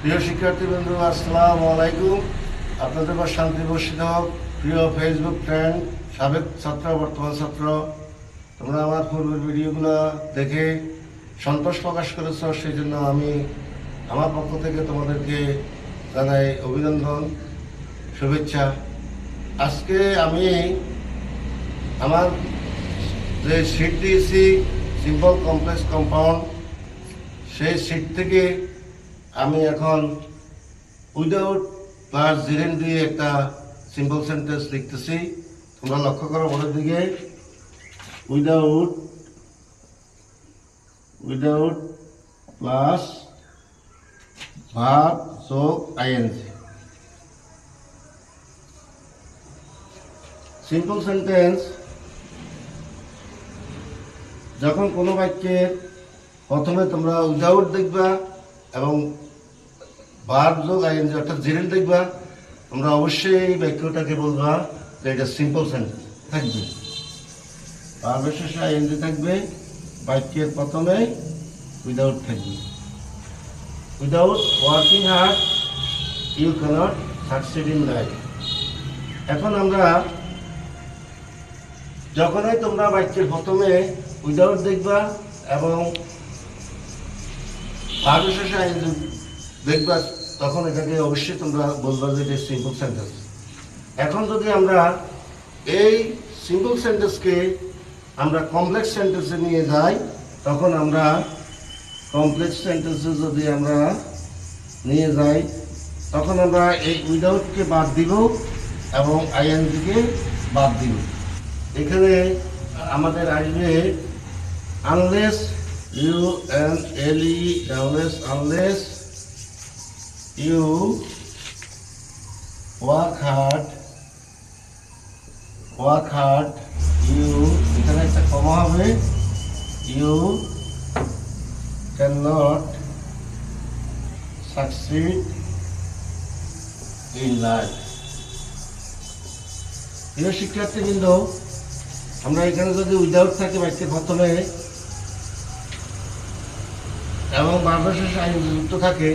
প্রিয় শিক্ষার্থীবৃন্দ, আসসালামু আলাইকুম। আপনাদের বা শান্তি বর্ষিত হোক। প্রিয় ফেসবুক ফ্রেন্ড, সাবেক ছাত্র, বর্তমান ছাত্র, তোমরা আমার পূর্বের ভিডিওগুলো দেখে সন্তোষ প্রকাশ করেছ, সেই জন্য আমি আমার পক্ষ থেকে তোমাদেরকে জানাই অভিনন্দন, শুভেচ্ছা। আজকে আমি আমার যে শীট দিয়েছি সিম্পল কমপ্লেক্স কম্পাউন্ড, সেই শীট থেকে আমি এখন উইদাউট প্লাস জিরেন দিয়ে একটা সিম্পল সেন্টেন্স লিখতেছি। তোমরা লক্ষ্য করো বোর্ডের দিকে। উইদাউট প্লাস ভার্ব যোগ আইএনজি। সিম্পল সেন্টেন্স যখন কোনো বাক্যের প্রথমে তোমরা উইদাউট দেখবা এবং ভার্ব যোগ আইএনজি অর্থাৎ জেরেন্ট দেখবা, তোমরা অবশ্যই এই বাক্যটাকে বলবা যে এটা সিম্পল সেন্টেন্স থাকবে। ভার্বের শেষে আইএনজি থাকবে, বাক্যের প্রথমে উইদাউট থাকবে। Without working hard you cannot succeed in life. এখন আমরা যখনই তোমরা বাক্যের প্রথমে উইদাউট দেখবা এবং ভার্বের শেষে আইএনজি দেখবা, তখন এটাকে অবশ্যই তোমরা বলবা যে এটা সিম্পল সেন্টেন্স। এখন যদি আমরা এই সিম্পল সেন্টেন্সকে আমরা কমপ্লেক্স সেন্টেন্সে নিয়ে যাই, তখন আমরা কমপ্লেক্স সেন্টেন্সে যদি আমরা নিয়ে যাই, তখন আমরা এই উইদাউটকে বাদ দিব এবং আইএনজিকে বাদ দিব। এখানে আমাদের আসবে unless, unless you work hard, you এখানে একটা কমা হবে, you cannot succeed in life। প্রিয় শিক্ষার্থীবৃন্দ, আমরা এখানে যদি উইদাউট থাকে বাক্যের প্রথমে এবং ভার্বের শেষে আইএনজি যুক্ত থাকে,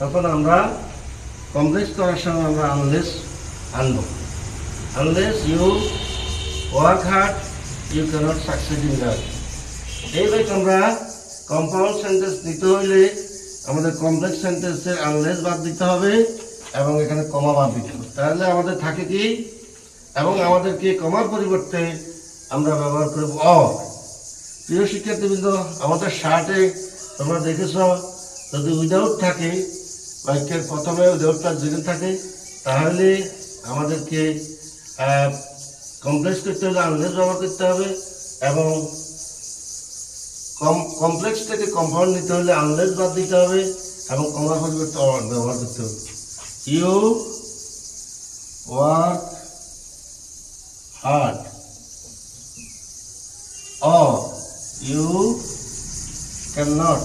তখন আমরা কমপ্লেক্স করার সময় আমরা আনলেস আনবো। Unless you work hard you cannot succeed in life. এইভাবে আমরা কম্পাউন্ড সেন্টেন্স দিতে হইলে আমাদের কমপ্লেক্স সেন্টেন্সের আনলেস বাদ দিতে হবে এবং এখানে কমা বাদ দিতে হবে। তাহলে আমাদের থাকে কি, এবং আমাদেরকে কমার পরিবর্তে আমরা ব্যবহার করব অর। প্রিয় শিক্ষার্থীবৃন্দ, আমাদের শার্টে তোমরা দেখেছ যদি উইদাউট থাকে, বাক্যের প্রথমে উইদাউট প্লাস জিরেন থাকে, তাহলে আমাদেরকে কমপ্লেক্স করতে হলে আনলেস ব্যবহার করতে হবে এবং কমপ্লেক্স থেকে কম্পাউন্ড নিতে হলে আনলেস বাদ দিতে হবে এবং কমার পরিবর্তে অর ব্যবহার করতে হবে। You work hard or you cannot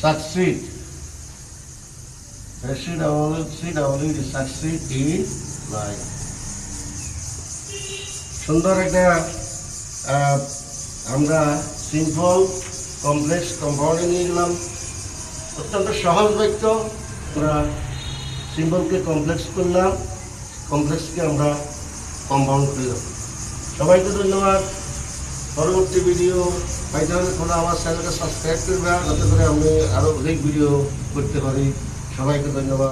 succeed, succeed in life। সুন্দর একটা আমরা সিম্পল কমপ্লেক্স কম্পাউন্ডে নিয়ে গেলাম। অত্যন্ত সহজ বাক্য, আমরা সিম্পলকে কমপ্লেক্স করলাম, কমপ্লেক্সকে আমরা কম্পাউন্ড করলাম। সবাইকে ধন্যবাদ। পরবর্তী ভিডিও পাইতে হলে তোমরা আমার চ্যানেলকে সাবস্ক্রাইব করবে, যাতে করে আমি আরও অনেক ভিডিও করতে পারি। সবাইকে ধন্যবাদ।